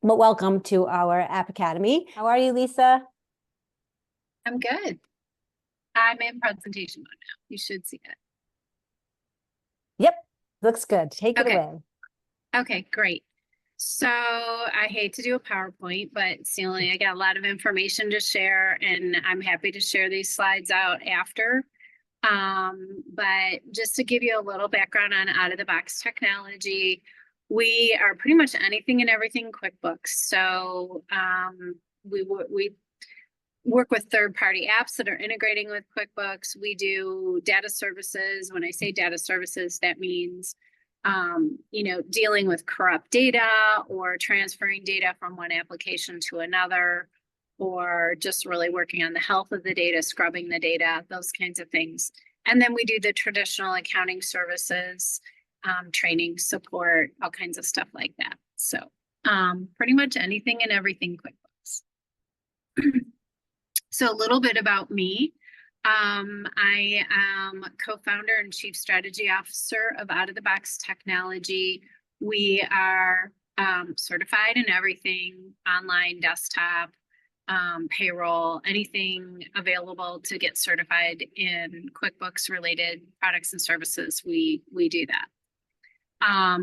But welcome to our App Academy. How are you, Lisa? I'm good. I'm in presentation mode now. You should see it. Yep, looks good. Take it away. Okay, great. So I hate to do a PowerPoint, but it's the only, I got a lot of information to share, and I'm happy to share these slides out after. But just to give you a little background on out-of-the-box technology, we are pretty much anything and everything QuickBooks. So we work with third-party apps that are integrating with QuickBooks. We do data services. When I say data services, that means dealing with corrupt data or transferring data from one application to another, or just really working on the health of the data, scrubbing the data, those kinds of things. And then we do the traditional accounting services, training, support, all kinds of stuff like that. So pretty much anything and everything QuickBooks. So a little bit about me. I am co-founder and chief strategy officer of Out of the Box Technology. We are certified in everything, online, desktop, payroll, anything available to get certified in QuickBooks related products and services. We do that. A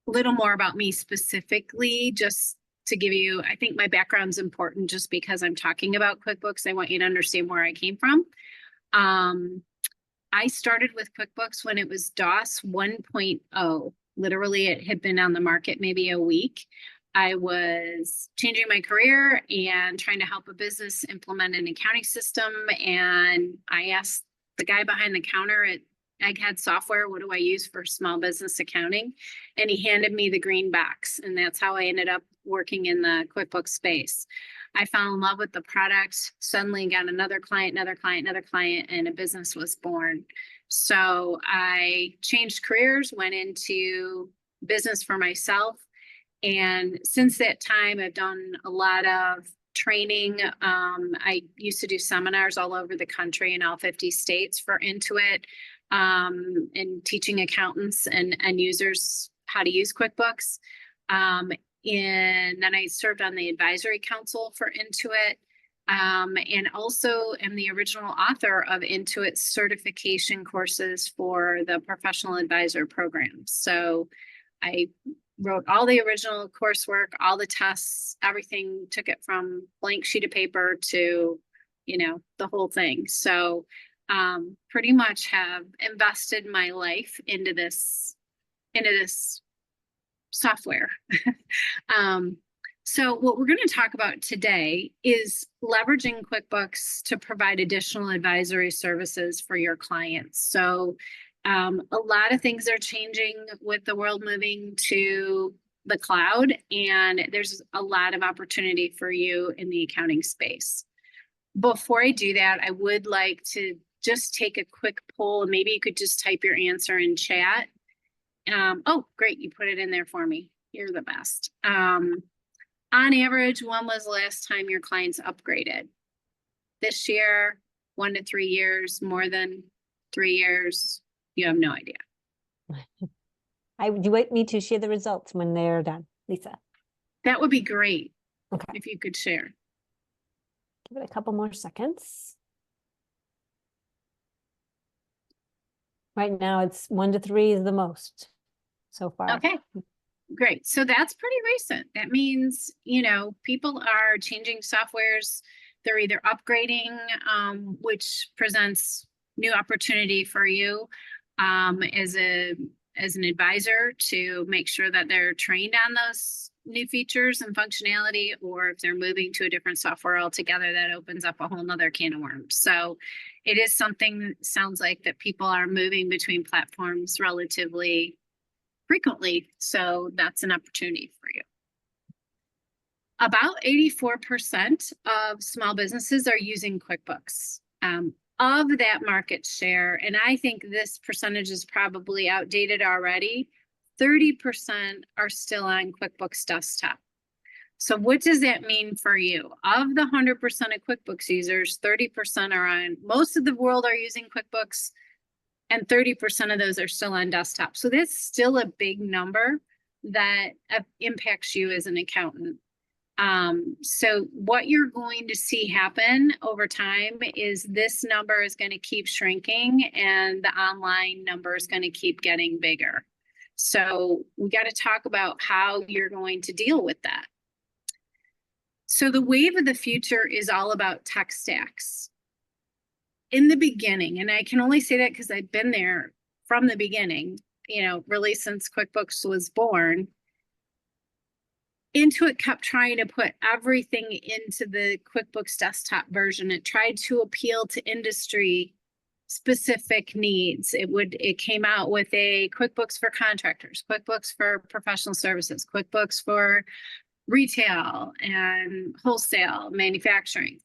little more about me specifically, just to give you, I think my background's important just because I'm talking about QuickBooks. I want you to understand where I came from. I started with QuickBooks when it was DOS 1.0. Literally, it had been on the market maybe a week. I was changing my career and trying to help a business implement an accounting system. And I asked the guy behind the counter at Egghead Software, what do I use for small business accounting? And he handed me the green box. And that's how I ended up working in the QuickBooks space. I fell in love with the product, suddenly got another client, and a business was born. So I changed careers, went into business for myself. And since that time, I've done a lot of training. I used to do seminars all over the country in all 50 states for Intuit, and teaching accountants and users how to use QuickBooks. And then I served on the advisory council for Intuit, and also am the original author of Intuit's certification courses for the professional advisor program. So I wrote all the original coursework, all the tests, everything, took it from blank sheet of paper to, the whole thing. So pretty much have invested my life into this software. So what we're going to talk about today is leveraging QuickBooks to provide additional advisory services for your clients. So a lot of things are changing with the world moving to the cloud, and there's a lot of opportunity for you in the accounting space. Before I do that, I would like to just take a quick poll, and maybe you could just type your answer in chat. Oh, great, you put it in there for me. You're the best. On average, when was the last time your clients upgraded? This year, 1 to 3 years, more than 3 years? You have no idea. Do you want me to share the results when they're done, Lisa? That would be great. Okay. If you could share. Give it a couple more seconds. Right now, it's 1 to 3 is the most so far. Okay, great. So that's pretty recent. That means, people are changing softwares. They're either upgrading, which presents new opportunity for you as an advisor to make sure that they're trained on those new features and functionality, or if they're moving to a different software altogether, that opens up a whole nother can of worms. So it is something that sounds like that people are moving between platforms relatively frequently. So that's an opportunity for you. About 84% of small businesses are using QuickBooks. Of that market share, and I think this percentage is probably outdated already, 30% are still on QuickBooks Desktop. So what does that mean for you? Of the 100% of QuickBooks users, 30% are on, most of the world are using QuickBooks, and 30% of those are still on desktop. So that's still a big number. that impacts you as an accountant. So what you're going to see happen over time is this number is going to keep shrinking and the online number is going to keep getting bigger. So we got to talk about how you're going to deal with that. So the wave of the future is all about tech stacks. In the beginning, and I can only say that because I've been there from the beginning, you know, really since QuickBooks was born, Intuit kept trying to put everything into the QuickBooks desktop version. It tried to appeal to industry specific needs. It came out with a QuickBooks for contractors, QuickBooks for professional services, QuickBooks for retail and wholesale manufacturing.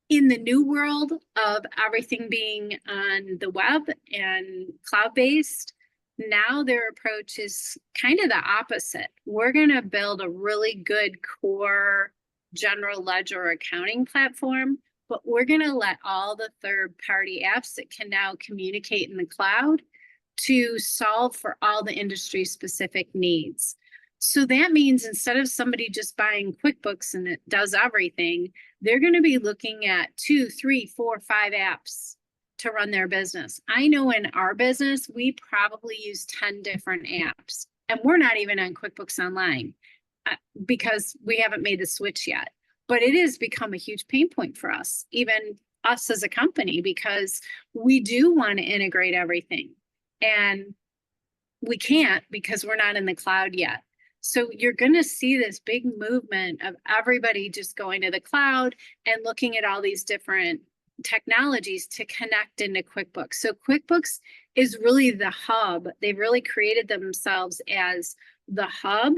In the new world of everything being on the web and cloud-based, now their approach is kind of the opposite. We're going to build a really good core general ledger accounting platform, but we're going to let all the third-party apps that can now communicate in the cloud to solve for all the industry-specific needs. So that means instead of somebody just buying QuickBooks and it does everything, they're going to be looking at 2, 3, 4, 5 apps to run their business. I know in our business, we probably use 10 different apps, and we're not even on QuickBooks Online because we haven't made the switch yet. But it has become a huge pain point for us, even us as a company, because we do want to integrate everything. And we can't because we're not in the cloud yet. So you're going to see this big movement of everybody just going to the cloud and looking at all these different technologies to connect into QuickBooks. So QuickBooks is really the hub. They've really created themselves as the hub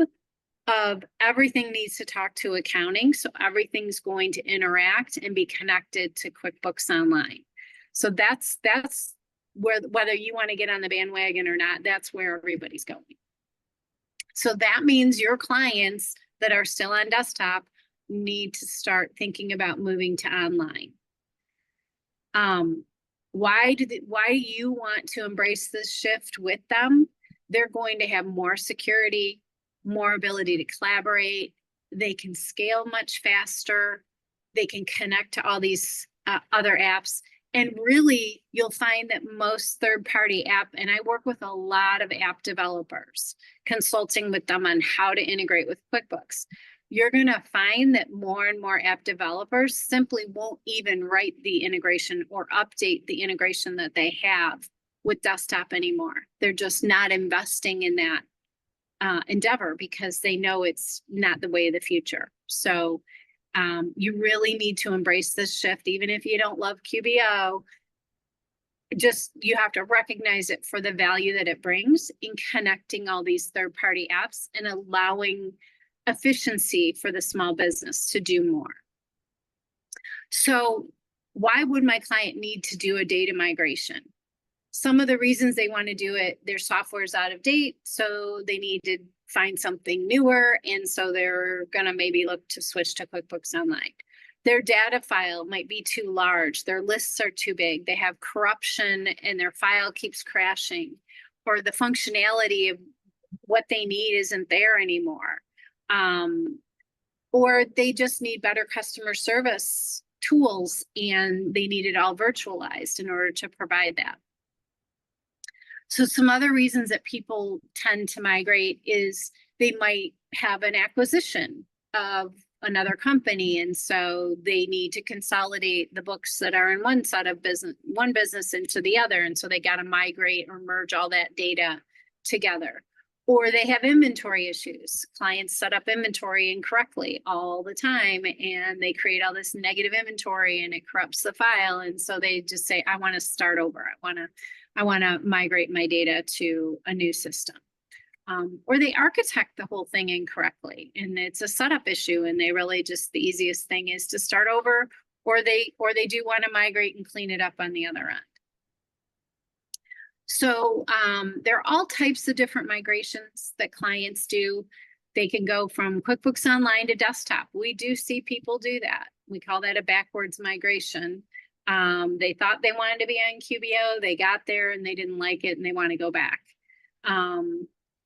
of everything needs to talk to accounting. So everything's going to interact and be connected to QuickBooks Online. So that's where, whether you want to get on the bandwagon or not, that's where everybody's going. So that means your clients that are still on desktop need to start thinking about moving to online. Why do you want to embrace this shift with them? They're going to have more security, more ability to collaborate. They can scale much faster. They can connect to all these other apps. And really, you'll find that most third-party app, and I work with a lot of app developers, consulting with them on how to integrate with QuickBooks. You're going to find that more and more app developers simply won't even write the integration or update the integration that they have with desktop anymore. They're just not investing in that endeavor because they know it's not the way of the future. So you really need to embrace this shift, even if you don't love QBO. Just you have to recognize it for the value that it brings in connecting all these third-party apps and allowing efficiency for the small business to do more. So why would my client need to do a data migration? Some of the reasons they want to do it, their software is out of date, so they need to find something newer, and so they're going to maybe look to switch to QuickBooks Online. Their data file might be too large, their lists are too big, they have corruption and their file keeps crashing, or the functionality of what they need isn't there anymore. Or they just need better customer service tools and they need it all virtualized in order to provide that. So some other reasons that people tend to migrate is they might have an acquisition of another company, and so they need to consolidate the books that are in one business into the other, and so they got to migrate or merge all that data together. Or they have inventory issues. Clients set up inventory incorrectly all the time, and they create all this negative inventory and it corrupts the file, and so they just say, I want to start over. I want to migrate my data to a new system. Or they architect the whole thing incorrectly and it's a setup issue and they really just, the easiest thing is to start over, or they do want to migrate and clean it up on the other end. So there are all types of different migrations that clients do. They can go from QuickBooks Online to desktop. We do see people do that. We call that a backwards migration. They thought they wanted to be on QBO, they got there and they didn't like it and they want to go back.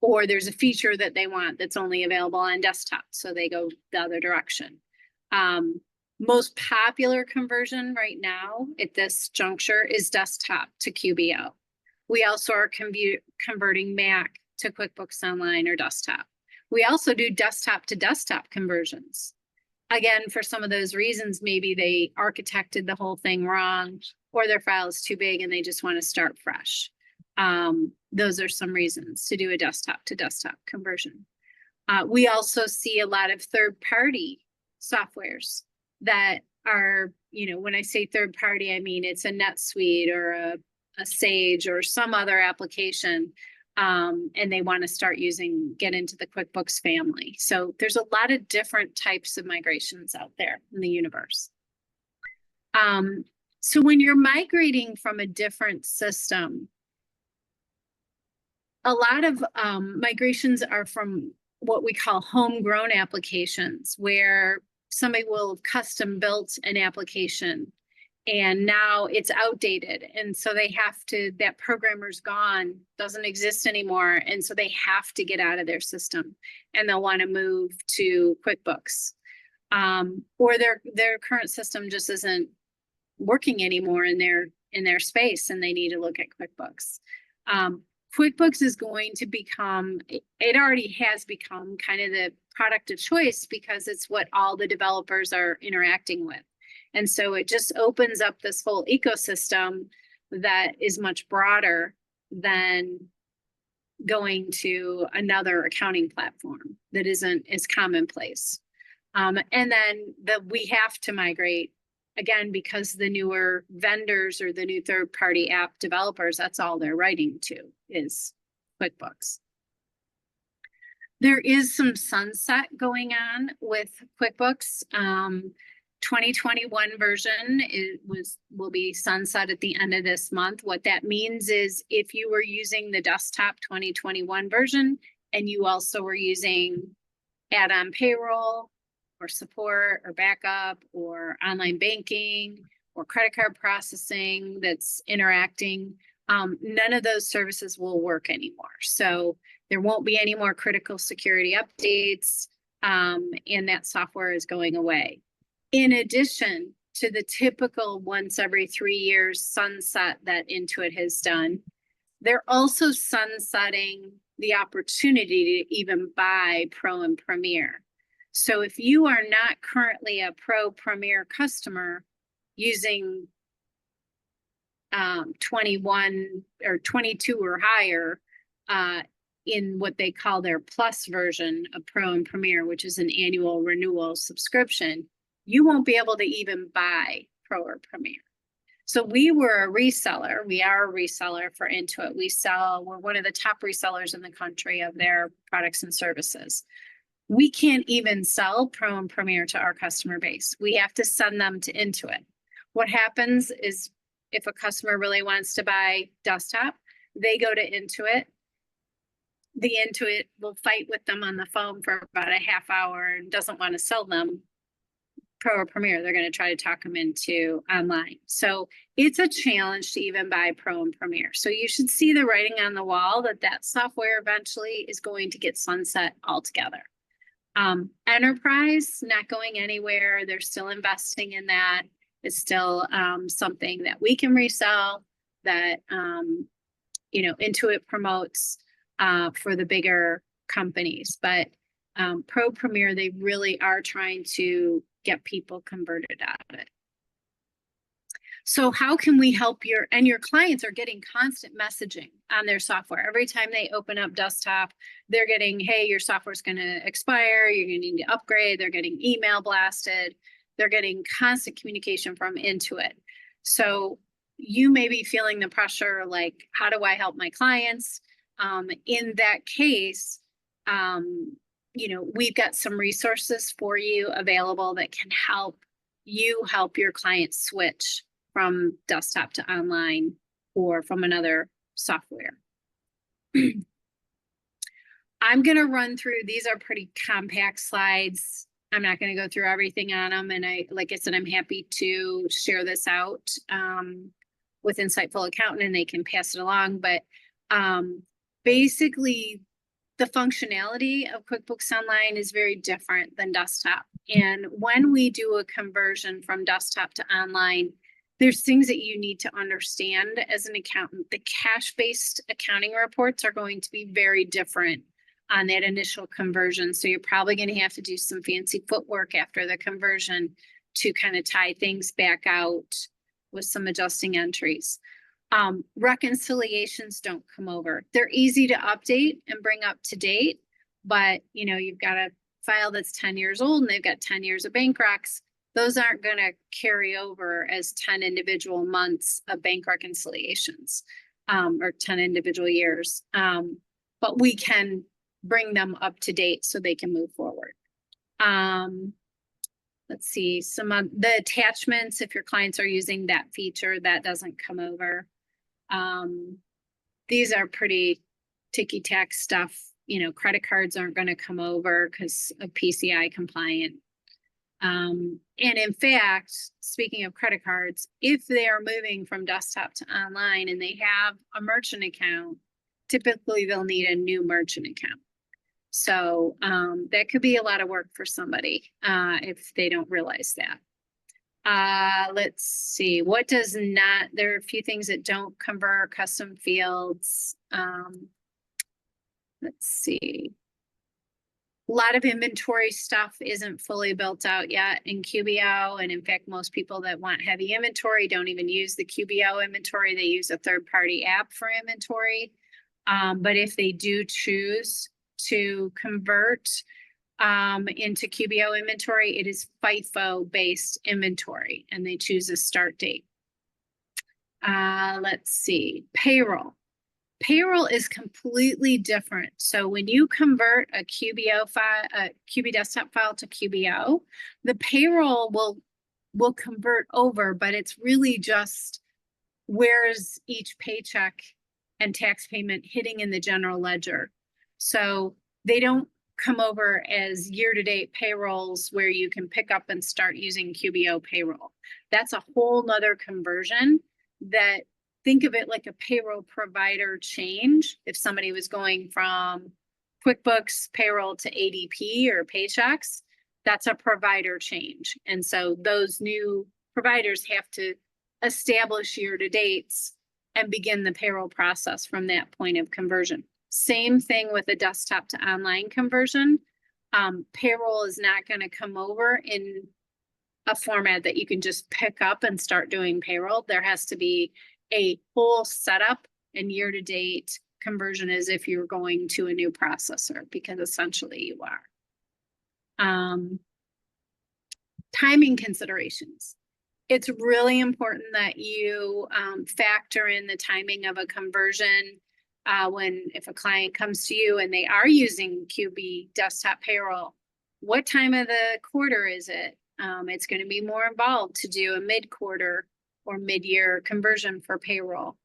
or there's a feature that they want that's only available on desktop, so they go the other direction. Most popular conversion right now at this juncture is desktop to QBO. We also are converting Mac to QuickBooks Online or desktop. We also do desktop to desktop conversions. Again, for some of those reasons, maybe they architected the whole thing wrong, or their file is too big and they just want to start fresh. Those are some reasons to do a desktop to desktop conversion. We also see a lot of third-party softwares that are, when I say third-party, I mean it's a NetSuite or a Sage or some other application, and they want to get into the QuickBooks family. So there's a lot of different types of migrations out there in the universe. So when you're migrating from a different system, a lot of migrations are from what we call homegrown applications, where somebody will have custom built an application and now it's outdated. And so that programmer's gone, doesn't exist anymore. And so they have to get out of their system and they'll want to move to QuickBooks. Or their current system just isn't working anymore in their space and they need to look at QuickBooks. QuickBooks is going to become, it already has become kind of the product of choice because it's what all the developers are interacting with. And so it just opens up this whole ecosystem that is much broader than going to another accounting platform that isn't as commonplace. And then we have to migrate, again, because the newer vendors or the new third-party app developers, that's all they're writing to is QuickBooks. There is some sunset going on with QuickBooks. 2021 version will be sunset at the end of this month. What that means is if you were using the desktop 2021 version and you also were using add-on payroll or support or backup or online banking or credit card processing that's interacting, none of those services will work anymore. So there won't be any more critical security updates, and that software is going away. In addition to the typical once every 3 years sunset that Intuit has done, they're also sunsetting the opportunity to even buy Pro and Premier. So if you are not currently a Pro Premier customer using 21 or 22 or higher in what they call their Plus version of Pro and Premier, which is an annual renewal subscription, you won't be able to even buy Pro or Premier. So we were a reseller. We are a reseller for Intuit. We're one of the top resellers in the country of their products and services. We can't even sell Pro and Premier to our customer base. We have to send them to Intuit. What happens is if a customer really wants to buy desktop, they go to Intuit. The Intuit will fight with them on the phone for about a half hour and doesn't want to sell them Pro or Premier. They're going to try to talk them into online. So it's a challenge to even buy Pro and Premier. So you should see the writing on the wall that software eventually is going to get sunset altogether. Enterprise, not going anywhere. They're still investing in that. It's still something that we can resell that, Intuit promotes for the bigger companies. But Pro Premier, they really are trying to get people converted out of it. So how can we help your clients are getting constant messaging on their software. Every time they open up desktop, they're getting, hey, your software's going to expire. You're going to need to upgrade. They're getting email blasted. They're getting constant communication from Intuit. So you may be feeling the pressure, like, how do I help my clients? In that case, we've got some resources for you available that can help you help your clients switch from desktop to online or from another software. I'm going to run through, these are pretty compact slides. I'm not going to go through everything on them. And like I said, I'm happy to share this out with Insightful Accountant and they can pass it along. But basically, the functionality of QuickBooks Online is very different than desktop. And when we do a conversion from desktop to online, there's things that you need to understand as an accountant. The cash-based accounting reports are going to be very different on that initial conversion. So you're probably going to have to do some fancy footwork after the conversion to kind of tie things back out with some adjusting entries. Reconciliations don't come over. They're easy to update and bring up to date, but you know, you've got a file that's 10 years old and they've got 10 years of bank recs. Those aren't going to carry over as 10 individual months of bank reconciliations, or 10 individual years. But we can bring them up to date so they can move forward. Let's see, some of the attachments, if your clients are using that feature, that doesn't come over. These are pretty ticky-tack stuff. You know, credit cards aren't going to come over because of PCI compliant. And in fact, speaking of credit cards, if they are moving from desktop to online and they have a merchant account, typically they'll need a new merchant account. So that could be a lot of work for somebody if they don't realize that. Let's see, what does not, there are a few things that don't convert, custom fields. Let's see. A lot of inventory stuff isn't fully built out yet in QBO. And in fact, most people that want heavy inventory don't even use the QBO inventory. They use a third-party app for inventory. But if they do choose to convert into QBO inventory, it is FIFO-based inventory, and they choose a start date. Let's see, payroll. Payroll is completely different. So when you convert a QBO file, a QB desktop file to QBO, the payroll will convert over, but it's really just where's each paycheck and tax payment hitting in the general ledger. So they don't come over as year-to-date payrolls where you can pick up and start using QBO payroll. That's a whole nother conversion that, think of it like a payroll provider change. If somebody was going from QuickBooks payroll to ADP or Paychex, that's a provider change. And so those new providers have to establish year-to-dates and begin the payroll process from that point of conversion. Same thing with a desktop to online conversion. Payroll is not going to come over in a format that you can just pick up and start doing payroll. There has to be a whole setup and year-to-date conversion as if you're going to a new processor, because essentially you are. Timing considerations. It's really important that you factor in the timing of a conversion. If a client comes to you and they are using QB desktop payroll, what time of the quarter is it? It's going to be more involved to do a mid-quarter or mid-year conversion for payroll.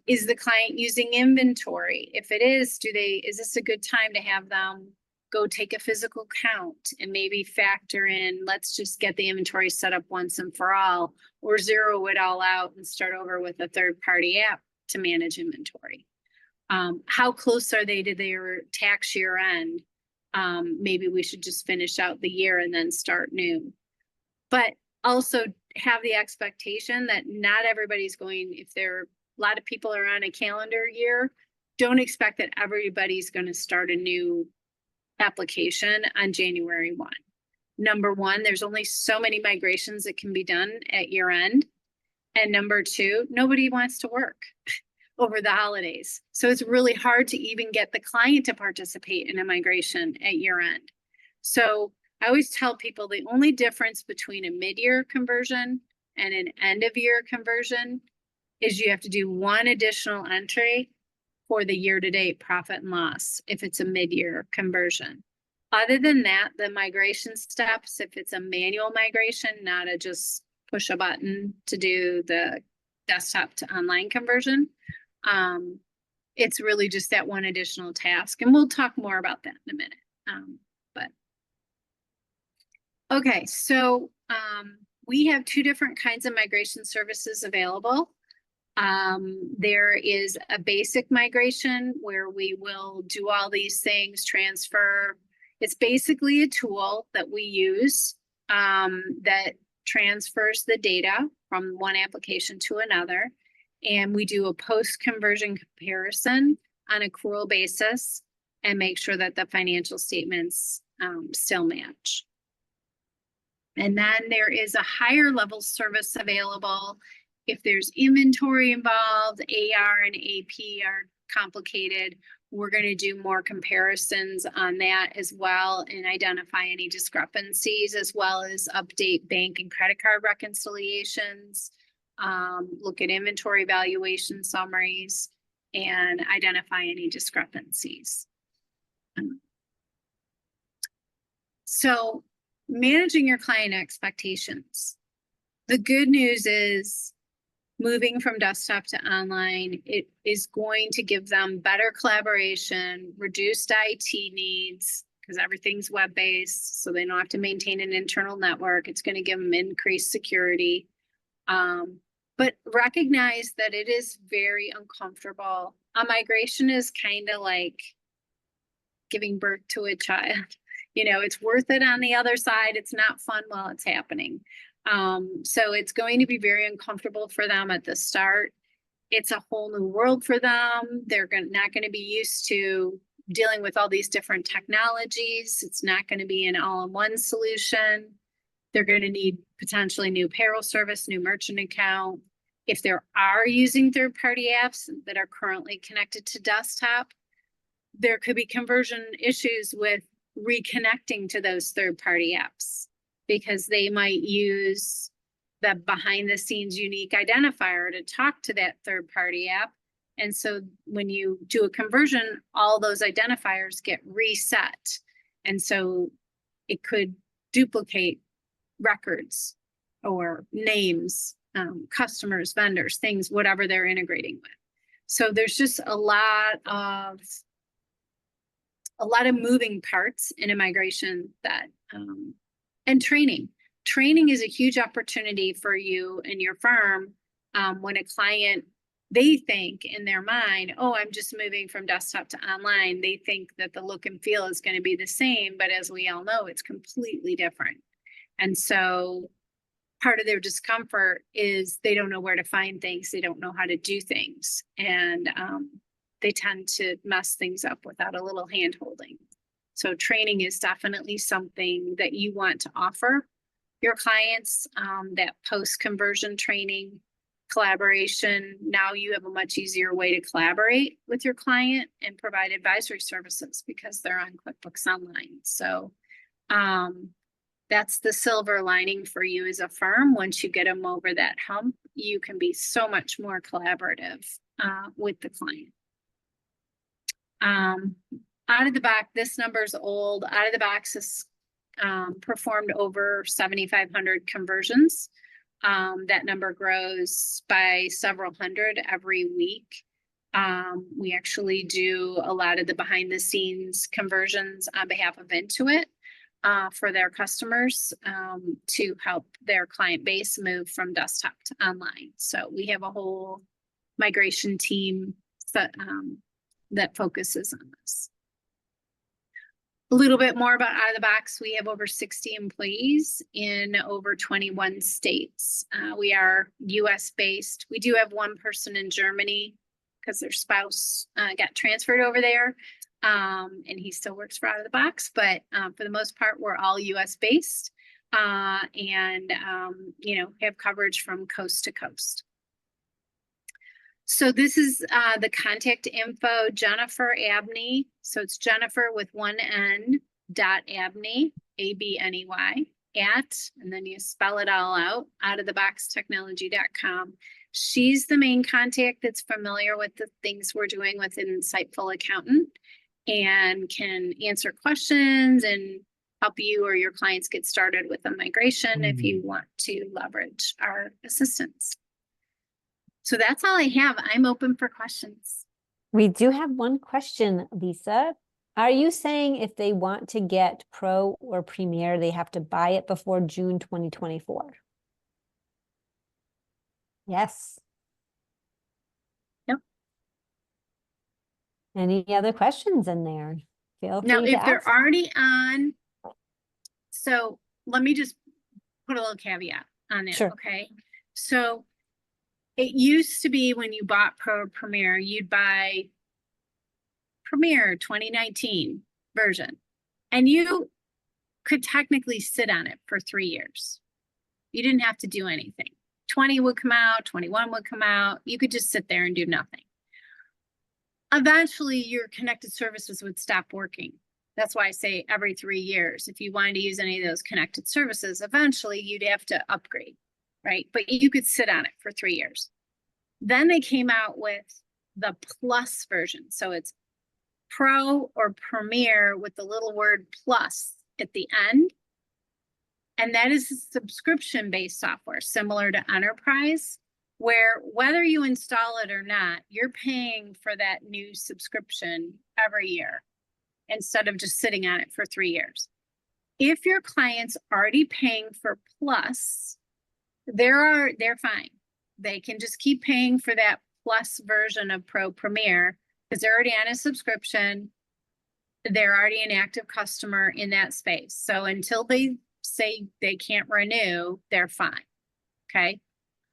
Is the client using inventory? If it is, is this a good time to have them go take a physical count and maybe factor in, let's just get the inventory set up once and for all, or zero it all out and start over with a third-party app to manage inventory? How close are they to their tax year end? Maybe we should just finish out the year and then start new. But also have the expectation that not everybody's going, if a lot of people are on a calendar year, don't expect that everybody's going to start a new application on January 1. Number one, there's only so many migrations that can be done at year end. And number two, nobody wants to work over the holidays. So it's really hard to even get the client to participate in a migration at year end. So I always tell people the only difference between a mid-year conversion and an end-of-year conversion is you have to do one additional entry for the year-to-date profit and loss if it's a mid-year conversion. Other than that, the migration steps, if it's a manual migration, not a just push a button to do the desktop to online conversion, it's really just that one additional task. And we'll talk more about that in a minute. Okay, so we have two different kinds of migration services available. There is a basic migration where we will do all these things, transfer. It's basically a tool that we use that transfers the data from one application to another. And we do a post-conversion comparison on accrual basis and make sure that the financial statements still match. And then there is a higher level service available if there's inventory involved, AR and AP are complicated. We're going to do more comparisons on that as well and identify any discrepancies, as well as update bank and credit card reconciliations, look at inventory valuation summaries, and identify any discrepancies. So managing your client expectations. The good news is moving from desktop to online, it is going to give them better collaboration, reduced IT needs, because everything's web-based, so they don't have to maintain an internal network. It's going to give them increased security. But recognize that it is very uncomfortable. A migration is kind of like giving birth to a child. You know, it's worth it on the other side. It's not fun while it's happening. So it's going to be very uncomfortable for them at the start. It's a whole new world for them. They're not going to be used to dealing with all these different technologies. It's not going to be an all-in-one solution. They're going to need potentially new payroll service, new merchant account. If they are using third-party apps that are currently connected to desktop, there could be conversion issues with reconnecting to those third-party apps, because they might use the behind-the-scenes unique identifier to talk to that third-party app. And so when you do a conversion, all those identifiers get reset. And so it could duplicate records or names, customers, vendors, things, whatever they're integrating with. So there's just a lot of moving parts in a migration that, and training. Training is a huge opportunity for you and your firm. When a client, they think in their mind, oh, I'm just moving from desktop to online. They think that the look and feel is going to be the same, but as we all know, it's completely different. And so part of their discomfort is they don't know where to find things. They don't know how to do things. And they tend to mess things up without a little hand holding. So training is definitely something that you want to offer your clients, that post-conversion training, collaboration. Now you have a much easier way to collaborate with your client and provide advisory services because they're on QuickBooks Online. So that's the silver lining for you as a firm. Once you get them over that hump, you can be so much more collaborative with the client. Out of the box, this number's old. Out of the box is performed over 7,500 conversions. That number grows by several hundred every week. We actually do a lot of the behind the scenes conversions on behalf of Intuit for their customers to help their client base move from desktop to online. So we have a whole migration team that focuses on this. A little bit more about out of the box. We have over 60 employees in over 21 states. We are US based. We do have one person in Germany because their spouse got transferred over there. And he still works for out of the box, but for the most part, we're all US based and you know, have coverage from coast to coast. So this is the contact info, Jennifer Abney. So it's Jennifer with one N .Abney, A-B-N-E-Y, and then you spell it all out of the boxtechnology.com. She's the main contact that's familiar with the things we're doing with an Insightful Accountant and can answer questions and help you or your clients get started with a migration if you want to leverage our assistance. So that's all I have. I'm open for questions. We do have one question, Lisa. Are you saying if they want to get Pro or Premier, they have to buy it before June 2024? Yes. Any other questions in there? Feel Now, free to if they're ask. already on, so let me just put a little caveat on that, Sure. okay? So it used to be when you bought Pro or Premier, you'd buy Premier 2019 version, and you could technically sit on it for 3 years. You didn't have to do anything. 20 would come out, 21 would come out. You could just sit there and do nothing. Eventually, your connected services would stop working. That's why I say every 3 years. If you wanted to use any of those connected services, eventually you'd have to upgrade, right? But you could sit on it for 3 years. Then they came out with the plus version. So it's Pro or Premier with the little word plus at the end. And that is a subscription-based software similar to Enterprise, where whether you install it or not, you're paying for that new subscription every year instead of just sitting on it for 3 years. If your client's already paying for Plus, they're fine. They can just keep paying for that Plus version of Pro Premier because they're already on a subscription. They're already an active customer in that space. So until they say they can't renew, they're fine. Okay.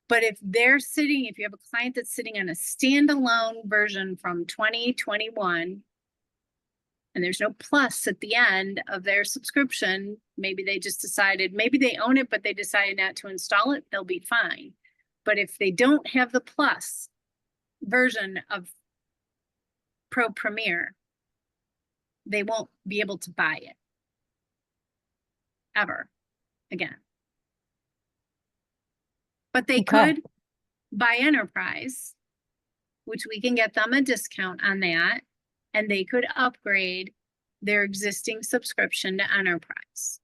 But if you have a client that's sitting on a standalone version from 2021, and there's no plus at the end of their subscription, maybe they just decided, maybe they own it, but they decided not to install it, they'll be fine. But if they don't have the plus version of Pro Premier, they won't be able to buy it ever again. But they could buy Enterprise, which we can get them a discount on that, and they could upgrade their existing subscription to Enterprise.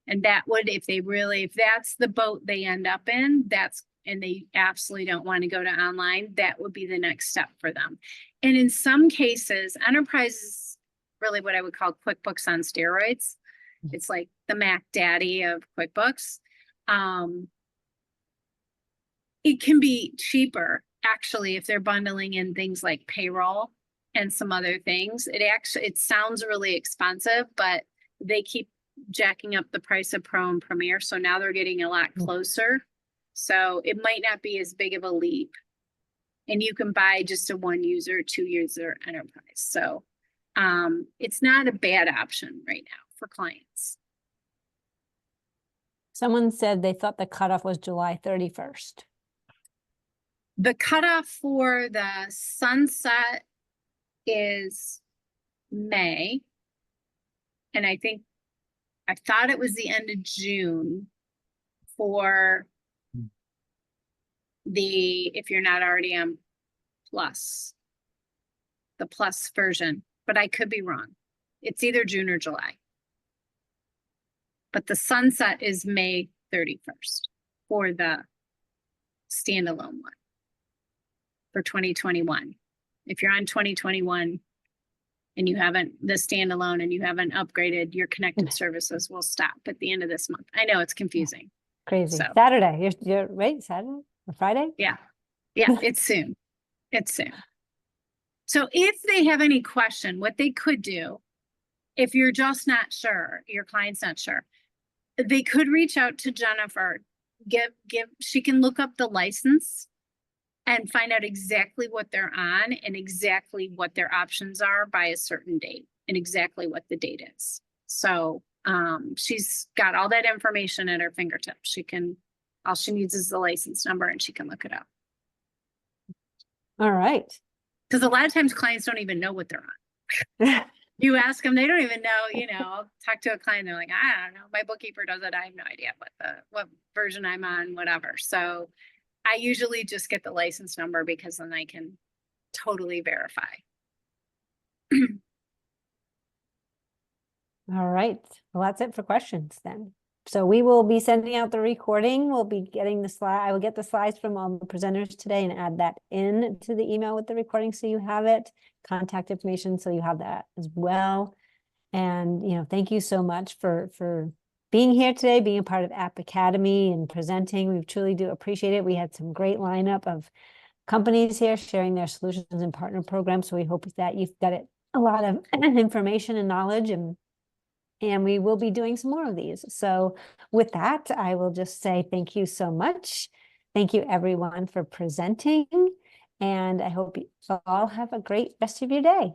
And that would, if that's the boat they end up in, and they absolutely don't want to go to online, that would be the next step for them. And in some cases, Enterprise is really what I would call QuickBooks on steroids. It's like the Mac Daddy of QuickBooks. It can be cheaper, actually, if they're bundling in things like payroll and some other things. It sounds really expensive, but they keep jacking up the price of Pro and Premier. So now they're getting a lot closer. So it might not be as big of a leap. And you can buy just a 1-user, 2-user Enterprise. So it's not a bad option right now for clients. Someone said they thought the cutoff was July 31st. The cutoff for the sunset is May. And I thought it was the end of June for if you're not already on Plus, the Plus version, but I could be wrong. It's either June or July. But the sunset is May 31st for the standalone one for 2021. If you're on 2021 and you haven't, the standalone, and you haven't upgraded, your connected services will stop at the end of this month. I know it's confusing. Crazy. So, Saturday. You're right, Saturday or Friday? Yeah. It's soon. It's soon. So if they have any question, what they could do, if you're just not sure, your client's not sure, they could reach out to Jennifer. She can look up the license and find out exactly what they're on and exactly what their options are by a certain date and exactly what the date is. So she's got all that information at her fingertips. All she needs is the license number and she can look it up. All right. Because a lot of times clients don't even know what they're on. You ask them, they don't even know, I'll talk to a client, they're like, I don't know, my bookkeeper does it. I have no idea what version I'm on, whatever. So I usually just get the license number because then I can totally verify. All right. Well, that's it for questions then. So we will be sending out the recording. We'll be getting the slide. I will get the slides from all the presenters today and add that in to the email with the recording so you have it. Contact information so you have that as well. And, thank you so much for being here today, being a part of App Academy and presenting. We truly do appreciate it. We had some great lineup of companies here sharing their solutions and partner programs. So we hope that you've got a lot of information and knowledge, and we will be doing some more of these. So with that, I will just say thank you so much. Thank you everyone for presenting, and I hope you all have a great rest of your day.